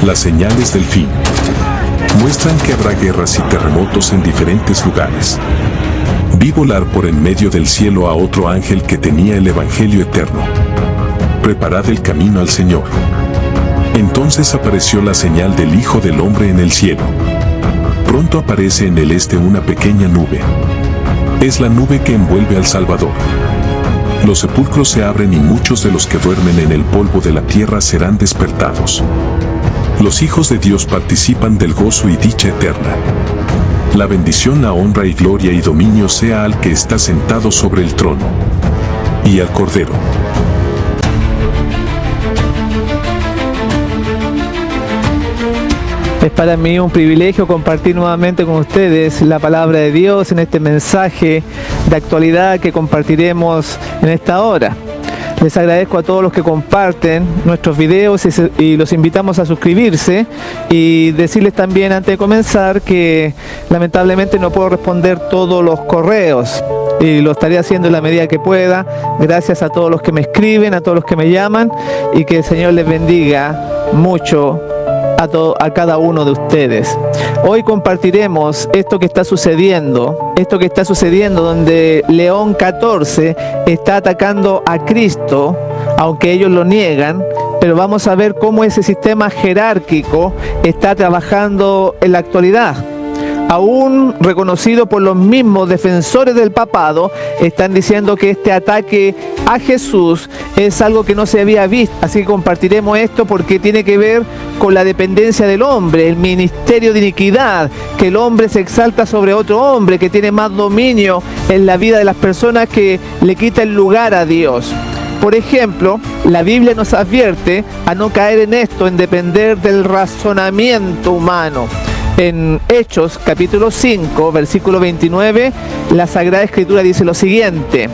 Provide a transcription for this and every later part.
Las señales del fin muestran que habrá guerras y terremotos en diferentes lugares. Vi volar por en medio del cielo a otro ángel que tenía el Evangelio eterno. Preparad el camino al Señor. Entonces apareció la señal del Hijo del Hombre en el cielo. Pronto aparece en el este una pequeña nube. Es la nube que envuelve al Salvador. Los sepulcros se abren y muchos de los que duermen en el polvo de la tierra serán despertados. Los hijos de Dios participan del gozo y dicha eterna. La bendición, la honra y gloria y dominio sea al que está sentado sobre el trono y al Cordero. Es para mí un privilegio compartir nuevamente con ustedes la palabra de Dios en este mensaje de actualidad que compartiremos en esta hora. Les agradezco a todos los que comparten nuestros videos y los invitamos a suscribirse, y decirles también antes de comenzar que lamentablemente no puedo responder todos los correos y lo estaré haciendo en la medida que pueda. Gracias a todos los que me escriben, a todos los que me llaman, y que el Señor les bendiga mucho a cada uno de ustedes. Hoy compartiremos esto que está sucediendo donde León XIV está atacando a Cristo, aunque ellos lo niegan, pero vamos a ver cómo ese sistema jerárquico está trabajando en la actualidad. Aún reconocido por los mismos defensores del papado, están diciendo que este ataque a Jesús es algo que no se había visto. Así que compartiremos esto porque tiene que ver con la dependencia del hombre, el ministerio de iniquidad, que el hombre se exalta sobre otro hombre, que tiene más dominio en la vida de las personas, que le quita el lugar a Dios. Por ejemplo, la Biblia nos advierte a no caer en esto, en depender del razonamiento humano. En Hechos capítulo 5, versículo 29, la Sagrada Escritura dice lo siguiente: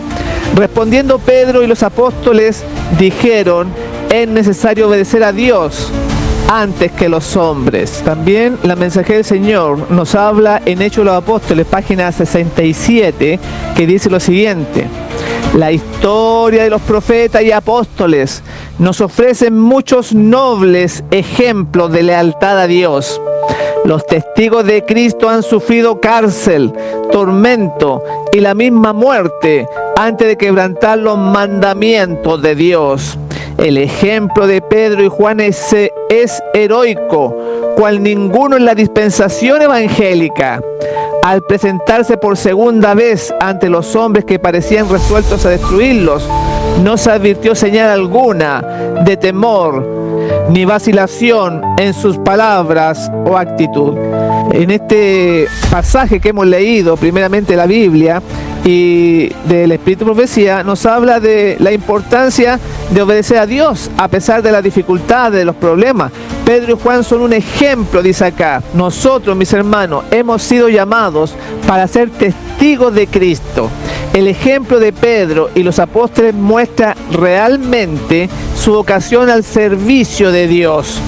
respondiendo Pedro y los apóstoles dijeron, es necesario obedecer a Dios antes que los hombres. También la Mensajera del Señor nos habla en Hechos de los Apóstoles, página 67, que dice lo siguiente: la historia de los profetas y apóstoles nos ofrecen muchos nobles ejemplos de lealtad a Dios. Los testigos de Cristo han sufrido cárcel, tormento y la misma muerte antes de quebrantar los mandamientos de Dios. El ejemplo de Pedro y Juan es heroico, cual ninguno en la dispensación evangélica. Al presentarse por segunda vez ante los hombres que parecían resueltos a destruirlos, no se advirtió señal alguna de temor ni vacilación en sus palabras o actitud. En este pasaje que hemos leído, primeramente la Biblia y del Espíritu de Profecía, nos habla de la importancia de obedecer a Dios a pesar de las dificultades, de los problemas. Pedro y Juan son un ejemplo, dice acá. Nosotros, mis hermanos, hemos sido llamados para ser testigos de Cristo. El ejemplo de Pedro y los apóstoles muestra realmente su vocación al servicio de Dios,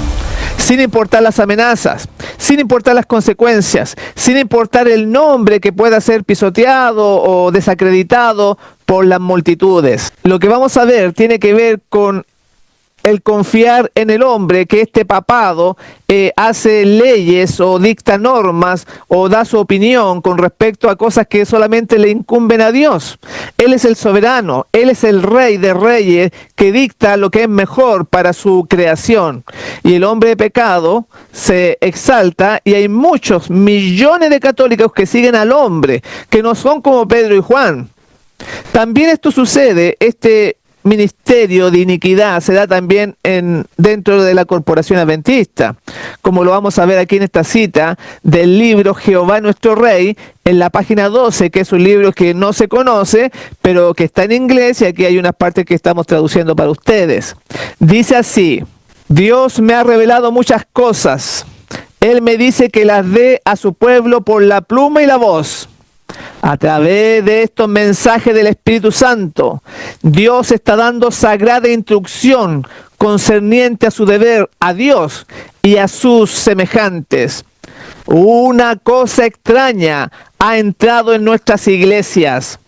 sin importar las amenazas, sin importar las consecuencias, sin importar el nombre que pueda ser pisoteado o desacreditado por las multitudes. Lo que vamos a ver tiene que ver con el confiar en el hombre, que este papado hace leyes o dicta normas o da su opinión con respecto a cosas que solamente le incumben a Dios. Él es el soberano, Él es el rey de reyes que dicta lo que es mejor para su creación. Y el hombre de pecado se exalta, y hay muchos millones de católicos que siguen al hombre, que no son como Pedro y Juan. También esto sucede, este ministerio de iniquidad se da también dentro de la corporación adventista, como lo vamos a ver aquí en esta cita del libro Jehová nuestro Rey, en la página 12, que es un libro que no se conoce, pero que está en inglés, y aquí hay unas partes que estamos traduciendo para ustedes. Dice así: Dios me ha revelado muchas cosas. Él me dice que las dé a su pueblo por la pluma y la voz. A través de estos mensajes del Espíritu Santo, Dios está dando sagrada instrucción concerniente a su deber a Dios y a sus semejantes. Una cosa extraña ha entrado en nuestras iglesias.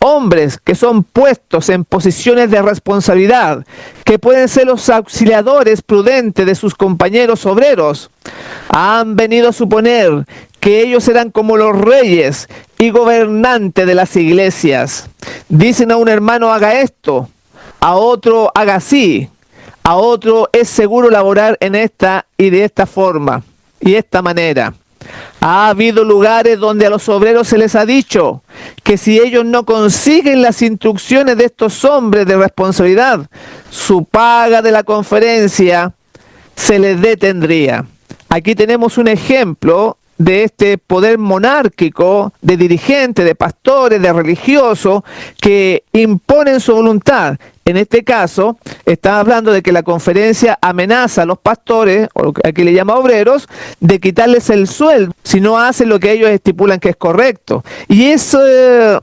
hombres que son puestos en posiciones de responsabilidad, que pueden ser los auxiliadores prudentes de sus compañeros obreros, han venido a suponer que ellos eran como los reyes y gobernantes de las iglesias. Dicen a un hermano haga esto, a otro haga así, a otro es seguro laborar en esta y de esta forma y esta manera. Ha habido lugares donde a los obreros se les ha dicho que si ellos no consiguen las instrucciones de estos hombres de responsabilidad, su paga de la conferencia se les detendría. Aquí tenemos un ejemplo de este poder monárquico de dirigentes, de pastores, de religiosos que imponen su voluntad. En este caso, está hablando de que la conferencia amenaza a los pastores, o aquí le llama obreros, de quitarles el sueldo si no hacen lo que ellos estipulan que es correcto. Y ese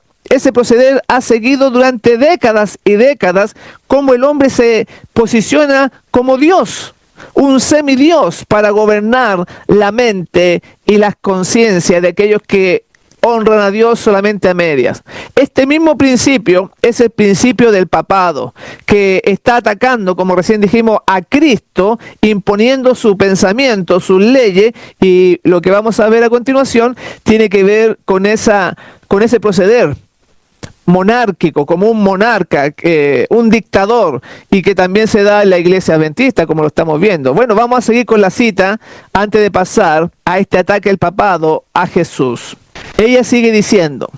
proceder ha seguido durante décadas y décadas, como el hombre se posiciona como Dios, un semidios para gobernar la mente y las conciencias de aquellos que honran a Dios solamente a medias. Este mismo principio es el principio del papado, que está atacando, como recién dijimos, a Cristo, imponiendo su pensamiento, sus leyes, y lo que vamos a ver a continuación tiene que ver con ese proceder monárquico, como un monarca, un dictador, y que también se da en la iglesia adventista, como lo estamos viendo. Bueno, vamos a seguir con la cita antes de pasar a este ataque del papado a Jesús. Ella sigue diciendo,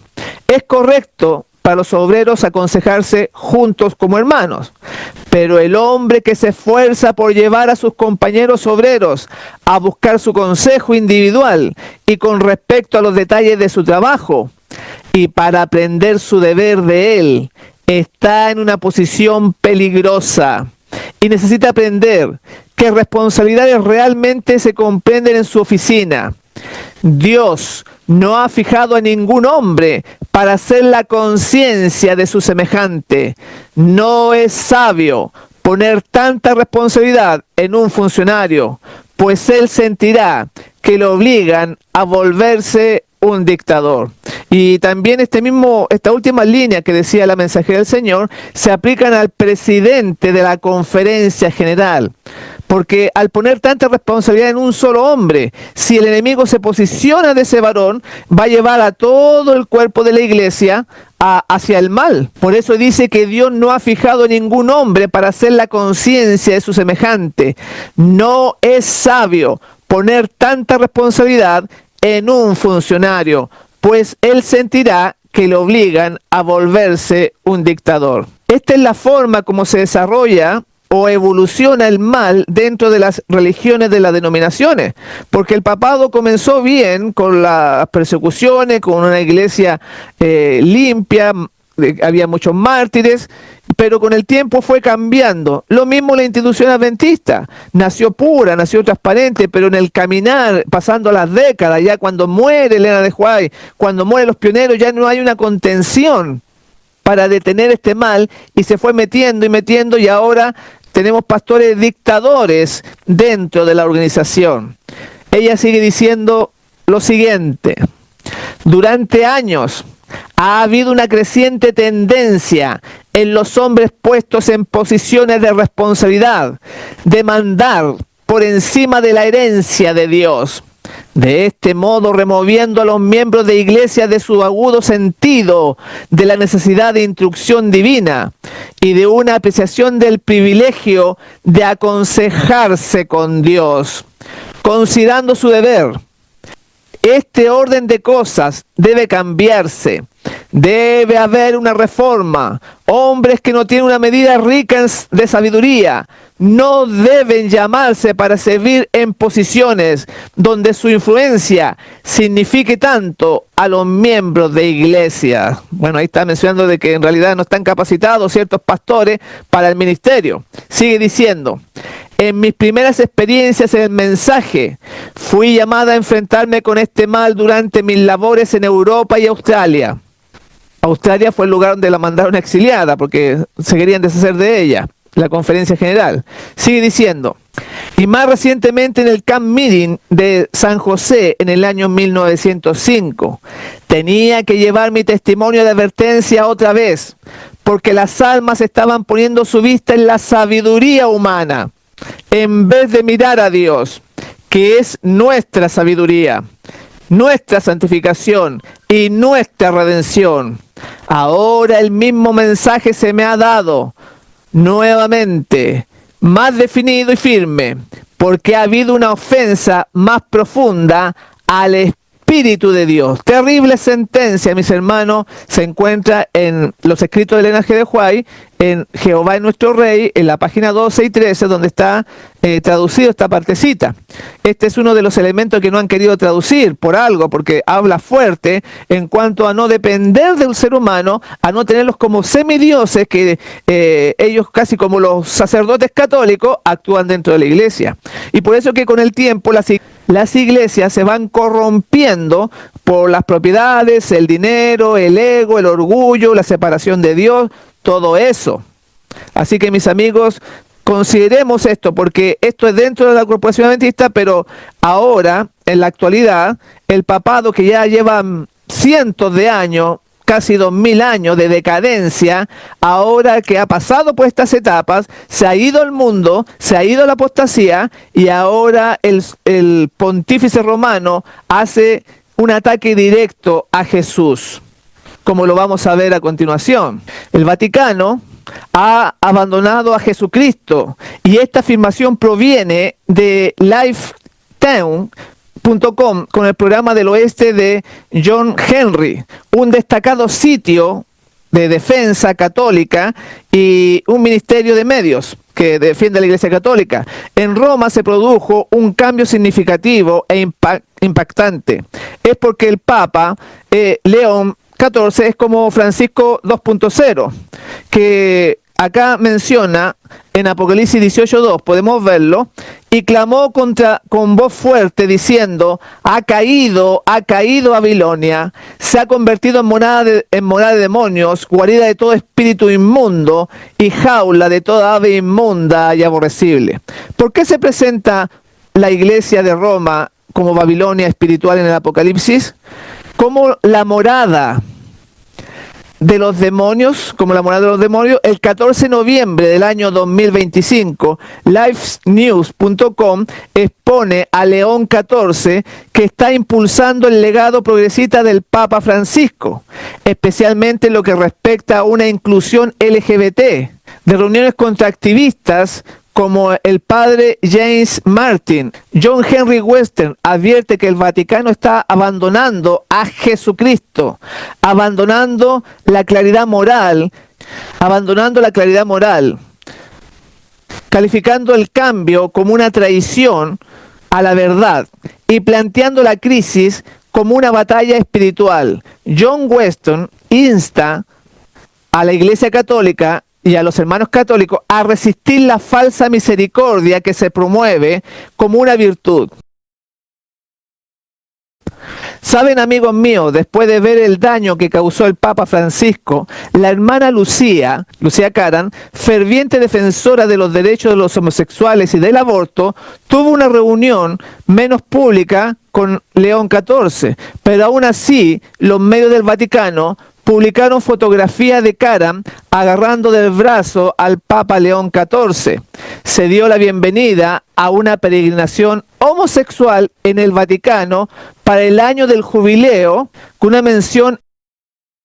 es correcto para los obreros aconsejarse juntos como hermanos, pero el hombre que se esfuerza por llevar a sus compañeros obreros a buscar su consejo individual y con respecto a los detalles de su trabajo, y para aprender su deber de él, está en una posición peligrosa y necesita aprender que responsabilidades realmente se comprenden en su oficina. Dios no ha fijado a ningún hombre para hacer la conciencia de su semejante. No es sabio poner tanta responsabilidad en un funcionario, pues él sentirá que lo obligan a volverse un dictador. Y también esta última línea que decía la mensajera del Señor se aplican al presidente de la conferencia general, porque al poner tanta responsabilidad en un solo hombre, si el enemigo se posiciona de ese varón, va a llevar a todo el cuerpo de la iglesia hacia el mal. Por eso dice que Dios no ha fijado ningún hombre para hacer la conciencia de su semejante. No es sabio poner tanta responsabilidad en un funcionario, pues él sentirá que lo obligan a volverse un dictador. Esta es la forma como se desarrolla o evoluciona el mal dentro de las religiones de las denominaciones, porque el papado comenzó bien con las persecuciones, con una iglesia limpia, había muchos mártires, pero con el tiempo fue cambiando. Lo mismo la institución adventista, nació pura, nació transparente, pero en el caminar, pasando las décadas, ya cuando muere Elena de White, cuando mueren los pioneros, ya no hay una contención para detener este mal, y se fue metiendo y metiendo, y ahora tenemos pastores dictadores dentro de la organización. Ella sigue diciendo lo siguiente: durante años ha habido una creciente tendencia en los hombres puestos en posiciones de responsabilidad de mandar por encima de la herencia de Dios. De este modo, removiendo a los miembros de iglesia de su agudo sentido de la necesidad de instrucción divina y de una apreciación del privilegio de aconsejarse con Dios, considerando su deber. Este orden de cosas debe cambiarse. Debe haber una reforma. Hombres que no tienen una medida rica de sabiduría no deben llamarse para servir en posiciones donde su influencia signifique tanto a los miembros de iglesia. Bueno, ahí está mencionando de que en realidad no están capacitados ciertos pastores para el ministerio. Sigue diciendo: en mis primeras experiencias en el mensaje, fui llamada a enfrentarme con este mal durante mis labores en Europa y Australia. Australia fue el lugar donde la mandaron exiliada porque se querían deshacer de ella, la conferencia general. Sigue diciendo: y más recientemente en el Camp Meeting de San José en el año 1905. Tenía que llevar mi testimonio de advertencia otra vez, porque las almas estaban poniendo su vista en la sabiduría humana, en vez de mirar a Dios, que es nuestra sabiduría, nuestra santificación y nuestra redención. Ahora el mismo mensaje se me ha dado nuevamente, más definido y firme, porque ha habido una ofensa más profunda al Espíritu de Dios. Terrible sentencia, mis hermanos, se encuentra en los escritos de Elena G. de White, en Jehová es nuestro Rey, en la página 12 y 13, donde está traducido esta partecita. Este es uno de los elementos que no han querido traducir por algo, porque habla fuerte en cuanto a no depender del ser humano, a no tenerlos como semidioses, que ellos casi como los sacerdotes católicos actúan dentro de la iglesia. Y por eso que con el tiempo las iglesias se van corrompiendo por las propiedades, el dinero, el ego, el orgullo, la separación de Dios, todo eso. Así que mis amigos, consideremos esto, porque esto es dentro de la corporación adventista, pero ahora, en la actualidad, el papado que ya lleva cientos de años, casi 2000 años de decadencia, ahora que ha pasado por estas etapas, se ha ido al mundo, se ha ido a la apostasía, y ahora el pontífice romano hace un ataque directo a Jesús, como lo vamos a ver a continuación. El Vaticano ha abandonado a Jesucristo, y esta afirmación proviene de Lifetime.com con el programa del oeste de John Henry, un destacado sitio de defensa católica y un ministerio de medios que defiende a la Iglesia Católica. En Roma se produjo un cambio significativo e impactante. Es porque el Papa León XIV es como Francisco 2.0, que acá menciona en Apocalipsis 18.2, podemos verlo, y clamó con voz fuerte diciendo: ha caído Babilonia, se ha convertido en morada de demonios, guarida de todo espíritu inmundo y jaula de toda ave inmunda y aborrecible. ¿Por qué se presenta la iglesia de Roma como Babilonia espiritual en el Apocalipsis? Como la morada de los demonios, el 14 de noviembre del año 2025, LifeNews.com expone a León XIV, que está impulsando el legado progresista del Papa Francisco, especialmente en lo que respecta a una inclusión LGBT, de reuniones contra activistas como el padre James Martin. John Henry Western advierte que el Vaticano está abandonando a Jesucristo, abandonando la claridad moral, calificando el cambio como una traición a la verdad y planteando la crisis como una batalla espiritual. John Weston insta a la Iglesia Católica y a los hermanos católicos a resistir la falsa misericordia que se promueve como una virtud. Saben, amigos míos, después de ver el daño que causó el Papa Francisco, la hermana Lucía Caran, ferviente defensora de los derechos de los homosexuales y del aborto, tuvo una reunión menos pública con León XIV, pero aún así los medios del Vaticano publicaron fotografías de Caran agarrando del brazo al Papa León XIV. Se dio la bienvenida a una peregrinación homosexual en el Vaticano para el año del jubileo, con una mención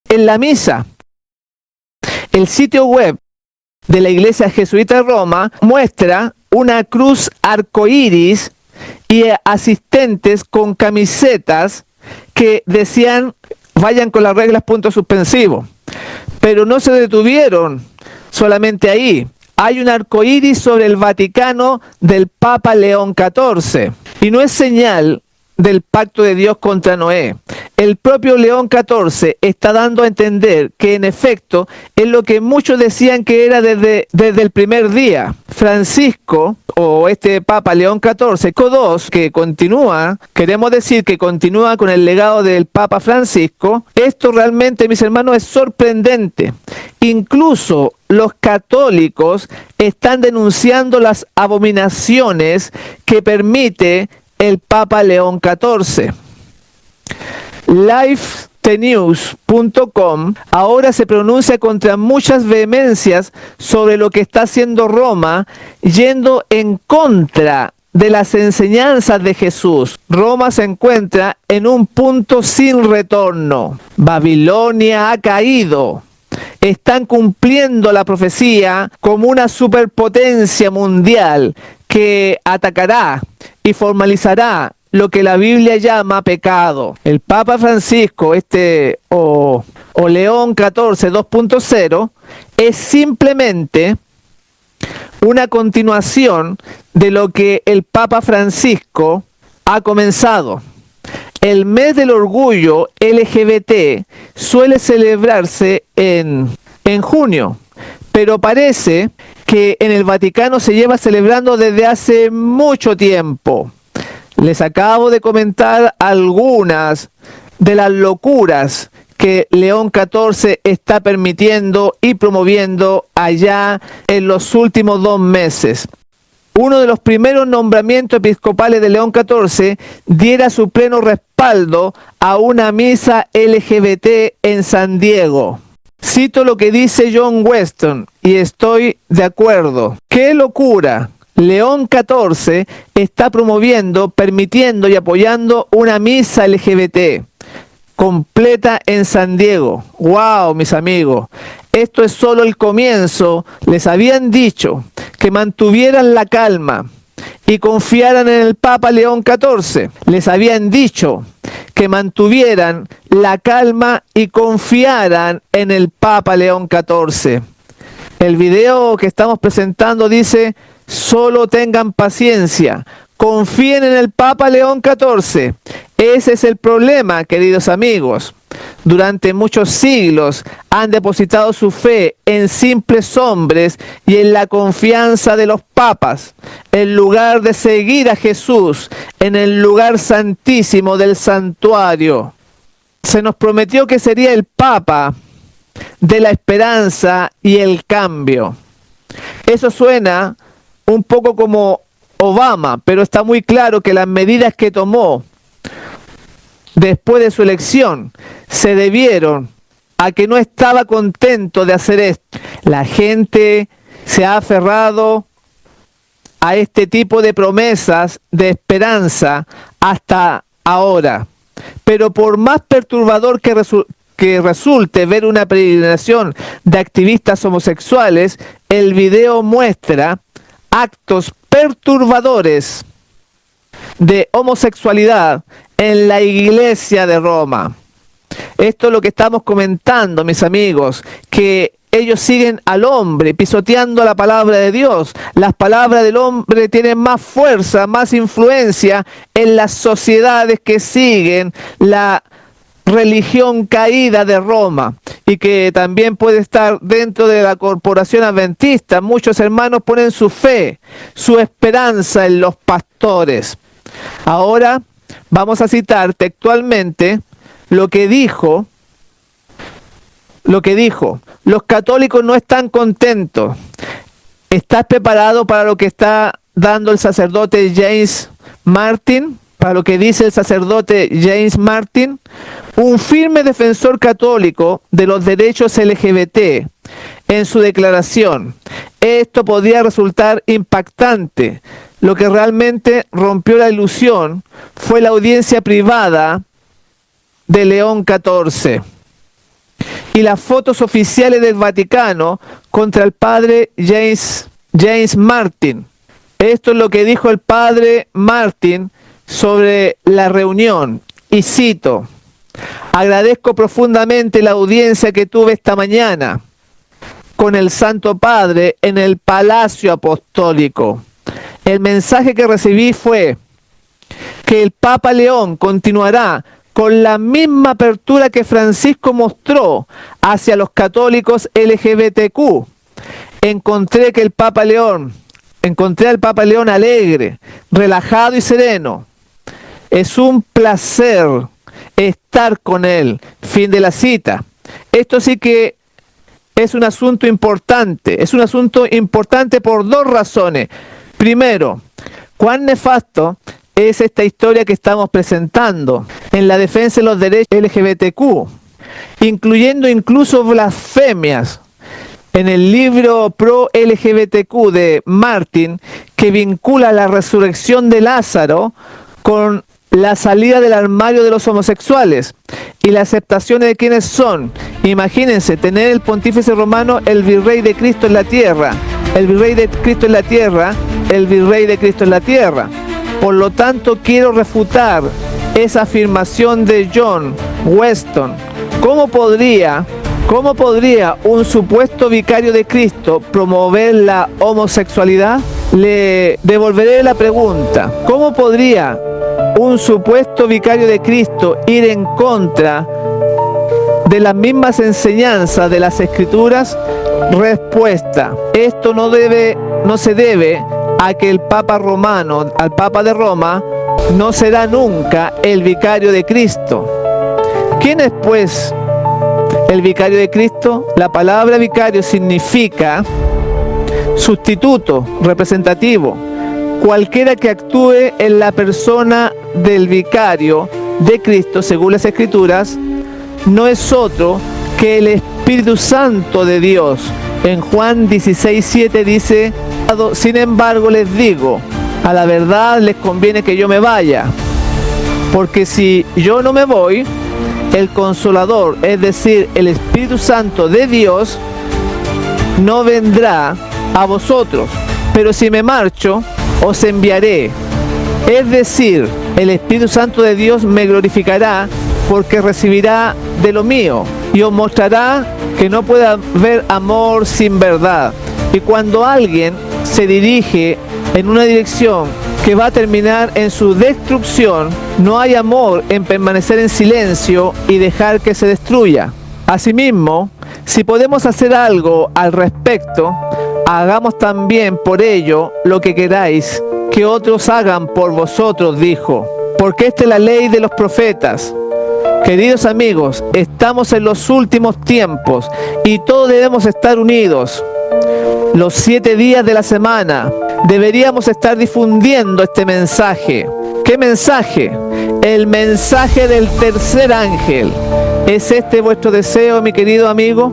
en la misa. El sitio web de la Iglesia Jesuita de Roma muestra una cruz arcoíris y asistentes con camisetas que decían: vayan con las reglas, punto suspensivo. Pero no se detuvieron solamente ahí. Hay un arcoíris sobre el Vaticano del Papa León XIV. Y no es señal del pacto de Dios contra Noé. El propio León XIV está dando a entender que en efecto es lo que muchos decían que era desde el primer día. Francisco o este Papa León XIV, CO2, que continúa, queremos decir que continúa con el legado del Papa Francisco, esto realmente, mis hermanos, es sorprendente. Incluso los católicos están denunciando las abominaciones que permite el Papa León XIV. LifeTheNews.com ahora se pronuncia contra muchas vehemencias sobre lo que está haciendo Roma, yendo en contra de las enseñanzas de Jesús. Roma se encuentra en un punto sin retorno. Babilonia ha caído. Están cumpliendo la profecía como una superpotencia mundial que atacará y formalizará lo que la Biblia llama pecado. El Papa Francisco, o León XIV 2.0, es simplemente una continuación de lo que el Papa Francisco ha comenzado. El mes del orgullo LGBT suele celebrarse en junio, pero parece que en el Vaticano se lleva celebrando desde hace mucho tiempo. Les acabo de comentar algunas de las locuras que León XIV está permitiendo y promoviendo allá en los últimos 2 meses. Uno de los primeros nombramientos episcopales de León XIV diera su pleno respaldo a una misa LGBT en San Diego. Cito lo que dice John Weston y estoy de acuerdo. ¡Qué locura! León XIV está promoviendo, permitiendo y apoyando una misa LGBT completa en San Diego. ¡Wow, mis amigos! Esto es solo el comienzo. Les habían dicho que mantuvieran la calma y confiaran en el Papa León XIV. Les habían dicho que mantuvieran la calma y confiaran en el Papa León XIV. El video que estamos presentando dice: solo tengan paciencia, confíen en el Papa León XIV. Ese es el problema, queridos amigos. Durante muchos siglos han depositado su fe en simples hombres y en la confianza de los papas, en lugar de seguir a Jesús en el lugar santísimo del santuario. Se nos prometió que sería el Papa de la esperanza y el cambio. Eso suena un poco como Obama, pero está muy claro que las medidas que tomó después de su elección se debieron a que no estaba contento de hacer esto. La gente se ha aferrado a este tipo de promesas de esperanza hasta ahora. Pero por más perturbador que resulte ver una peregrinación de activistas homosexuales, el video muestra actos perturbadores de homosexualidad en la iglesia de Roma. Esto es lo que estamos comentando, mis amigos, que ellos siguen al hombre, pisoteando la palabra de Dios. Las palabras del hombre tienen más fuerza, más influencia en las sociedades que siguen la religión caída de Roma y que también puede estar dentro de la corporación adventista. Muchos hermanos ponen su fe, su esperanza en los pastores. Ahora vamos a citar textualmente lo que dijo. Los católicos no están contentos. ¿Estás preparado para lo que está dando el sacerdote James Martin? Para lo que dice el sacerdote James Martin, un firme defensor católico de los derechos LGBT, en su declaración. Esto podría resultar impactante. Lo que realmente rompió la ilusión fue la audiencia privada de León XIV y las fotos oficiales del Vaticano contra el padre James Martin. Esto es lo que dijo el padre Martin sobre la reunión, y cito: agradezco profundamente la audiencia que tuve esta mañana con el Santo Padre en el Palacio Apostólico. El mensaje que recibí fue que el Papa León continuará con la misma apertura que Francisco mostró hacia los católicos LGBTQ. Encontré que el Papa León encontré al Papa León alegre, relajado y sereno. Es un placer estar con él. Fin de la cita. Esto sí que es un asunto importante. Es un asunto importante por dos razones. Primero, cuán nefasto es esta historia que estamos presentando en la defensa de los derechos LGBTQ, incluyendo incluso blasfemias en el libro pro LGBTQ de Martin, que vincula la resurrección de Lázaro con la salida del armario de los homosexuales y la aceptación de quienes son. Imagínense, tener el pontífice romano, el virrey de Cristo en la tierra, el virrey de Cristo en la tierra, el virrey de Cristo en la tierra. Por lo tanto, quiero refutar esa afirmación de John Weston. ¿Cómo podría un supuesto vicario de Cristo promover la homosexualidad? Le devolveré la pregunta. ¿Cómo podría un supuesto vicario de Cristo ir en contra de las mismas enseñanzas de las Escrituras? Respuesta: esto no se debe a que el Papa romano, al Papa de Roma, no será nunca el vicario de Cristo. ¿Quién es pues el vicario de Cristo? La palabra vicario significa sustituto, representativo. Cualquiera que actúe en la persona del vicario de Cristo, según las Escrituras, no es otro que el Espíritu Santo de Dios. En Juan 16:7 dice: sin embargo les digo, a la verdad les conviene que yo me vaya, porque si yo no me voy, el Consolador, es decir, el Espíritu Santo de Dios, no vendrá a vosotros, pero si me marcho, os enviaré. Es decir, el Espíritu Santo de Dios me glorificará, porque recibirá de lo mío y os mostrará que no puede haber amor sin verdad. Y cuando alguien se dirige en una dirección que va a terminar en su destrucción, no hay amor en permanecer en silencio y dejar que se destruya. Asimismo, si podemos hacer algo al respecto, hagamos también por ello lo que queráis que otros hagan por vosotros, dijo. Porque esta es la ley de los profetas. Queridos amigos, estamos en los últimos tiempos y todos debemos estar unidos. Los 7 días de la semana deberíamos estar difundiendo este mensaje. ¿Qué mensaje? El mensaje del tercer ángel. ¿Es este vuestro deseo, mi querido amigo?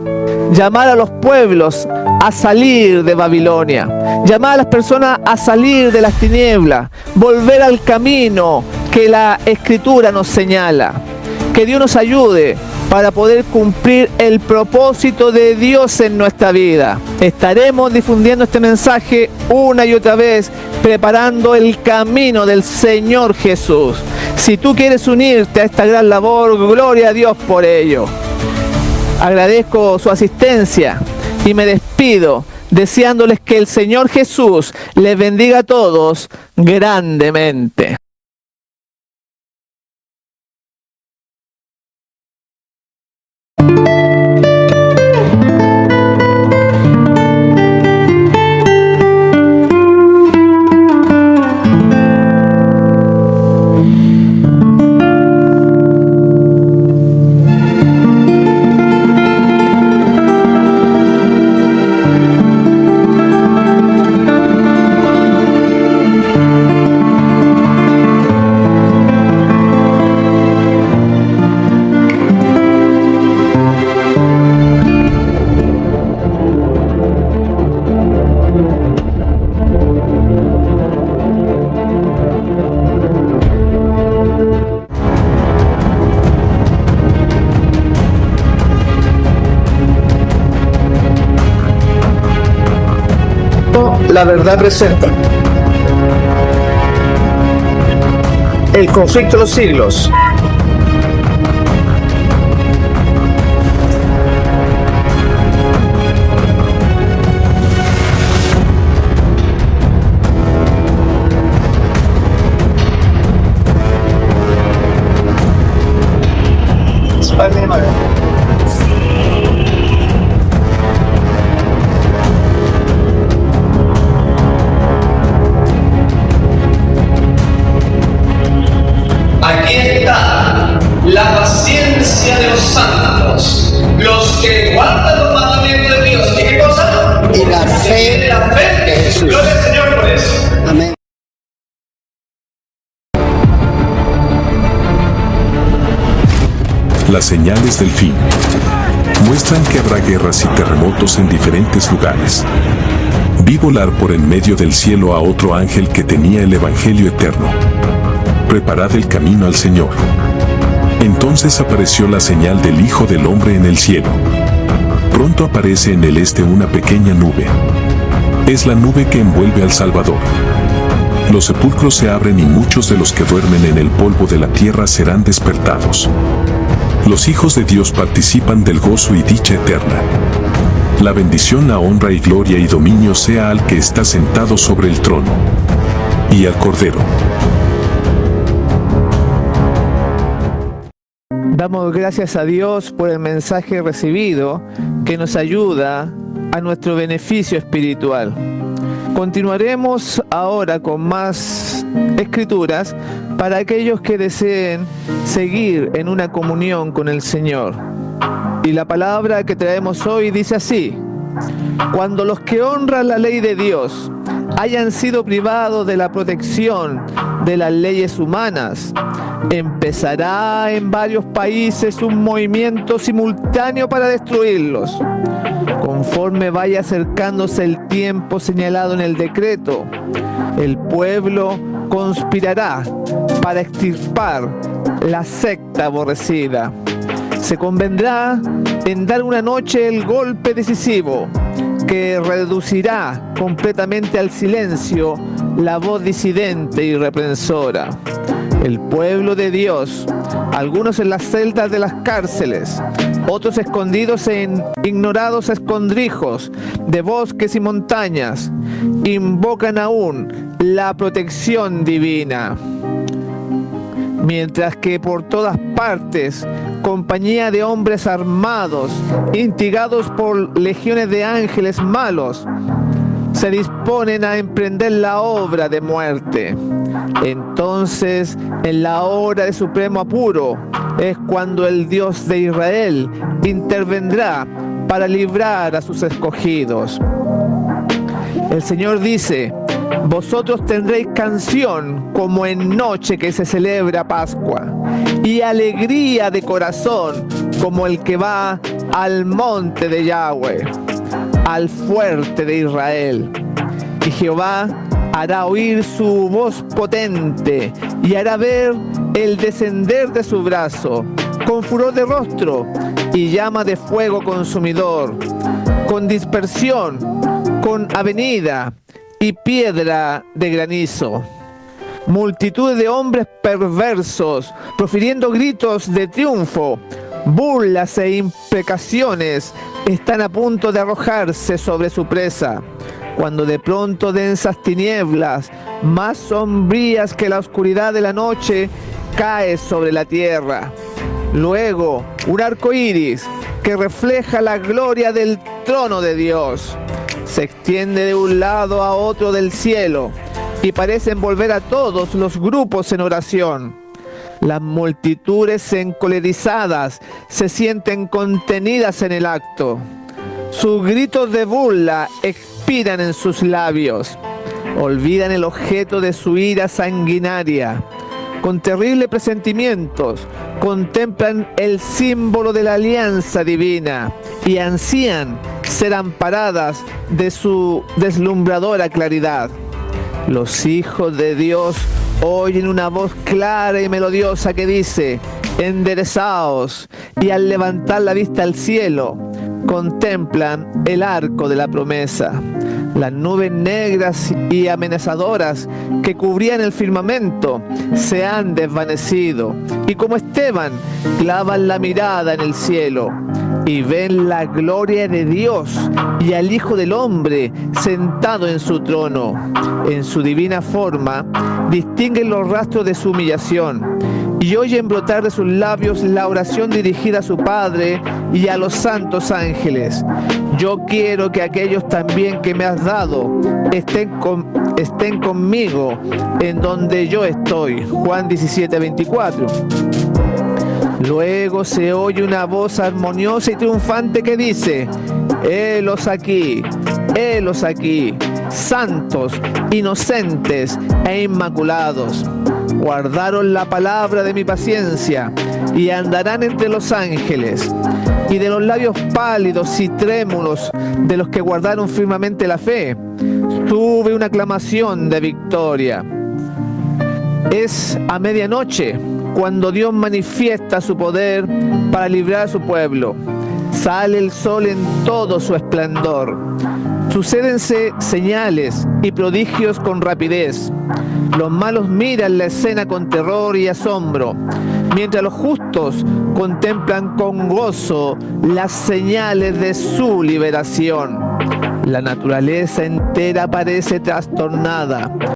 Llamar a los pueblos a salir de Babilonia, llamar a las personas a salir de las tinieblas, volver al camino que la Escritura nos señala. Que Dios nos ayude para poder cumplir el propósito de Dios en nuestra vida. Estaremos difundiendo este mensaje una y otra vez, preparando el camino del Señor Jesús. Si tú quieres unirte a esta gran labor, gloria a Dios por ello. Agradezco su asistencia y me despido deseándoles que el Señor Jesús les bendiga a todos grandemente. La verdad presenta el conflicto de los siglos. Las señales del fin muestran que habrá guerras y terremotos en diferentes lugares. Vi volar por en medio del cielo a otro ángel que tenía el Evangelio eterno. Preparad el camino al Señor. Entonces apareció la señal del Hijo del Hombre en el cielo. Pronto aparece en el este una pequeña nube. Es la nube que envuelve al Salvador. Los sepulcros se abren y muchos de los que duermen en el polvo de la tierra serán despertados. Los hijos de Dios participan del gozo y dicha eterna. La bendición, la honra y gloria y dominio sea al que está sentado sobre el trono y al Cordero. Damos gracias a Dios por el mensaje recibido que nos ayuda a nuestro beneficio espiritual. Continuaremos ahora con más escrituras para aquellos que deseen seguir en una comunión con el Señor. Y la palabra que traemos hoy dice así: cuando los que honran la ley de Dios hayan sido privados de la protección de las leyes humanas, empezará en varios países un movimiento simultáneo para destruirlos. Conforme vaya acercándose el tiempo señalado en el decreto, el pueblo conspirará para extirpar la secta aborrecida. Se convendrá en dar una noche el golpe decisivo que reducirá completamente al silencio la voz disidente y reprensora. El pueblo de Dios, algunos en las celdas de las cárceles, otros escondidos en ignorados escondrijos de bosques y montañas, invocan aún la protección divina. Mientras que por todas partes, compañía de hombres armados, instigados por legiones de ángeles malos, se disponen a emprender la obra de muerte. Entonces, en la hora de supremo apuro, es cuando el Dios de Israel intervendrá para librar a sus escogidos. El Señor dice: vosotros tendréis canción como en noche que se celebra Pascua, y alegría de corazón como el que va al monte de Yahweh, al fuerte de Israel. Y Jehová hará oír su voz potente y hará ver el descender de su brazo, con furor de rostro y llama de fuego consumidor, con dispersión, con avenida y piedra de granizo. Multitud de hombres perversos, profiriendo gritos de triunfo, burlas e imprecaciones, están a punto de arrojarse sobre su presa, cuando de pronto densas tinieblas, más sombrías que la oscuridad de la noche, cae sobre la tierra. Luego, un arco iris que refleja la gloria del trono de Dios se extiende de un lado a otro del cielo y parece envolver a todos los grupos en oración. Las multitudes encolerizadas se sienten contenidas en el acto. Sus gritos de burla expiran en sus labios. Olvidan el objeto de su ira sanguinaria. Con terribles presentimientos, contemplan el símbolo de la alianza divina y ansían ser amparadas de su deslumbradora claridad. Los hijos de Dios oyen una voz clara y melodiosa que dice: enderezaos, y al levantar la vista al cielo, contemplan el arco de la promesa. Las nubes negras y amenazadoras que cubrían el firmamento se han desvanecido, y como Esteban, clavan la mirada en el cielo y ven la gloria de Dios y al Hijo del Hombre sentado en su trono. En su divina forma distinguen los rastros de su humillación y oyen brotar de sus labios la oración dirigida a su Padre y a los santos ángeles. Yo quiero que aquellos también que me has dado estén conmigo en donde yo estoy. Juan 17:24. Luego se oye una voz armoniosa y triunfante que dice: helos aquí, santos, inocentes e inmaculados. Guardaron la palabra de mi paciencia y andarán entre los ángeles. Y de los labios pálidos y trémulos de los que guardaron firmemente la fe, sube una aclamación de victoria. Es a medianoche cuando Dios manifiesta su poder para librar a su pueblo. Sale el sol en todo su esplendor. Sucédense señales y prodigios con rapidez. Los malos miran la escena con terror y asombro, mientras los justos contemplan con gozo las señales de su liberación. La naturaleza entera parece trastornada.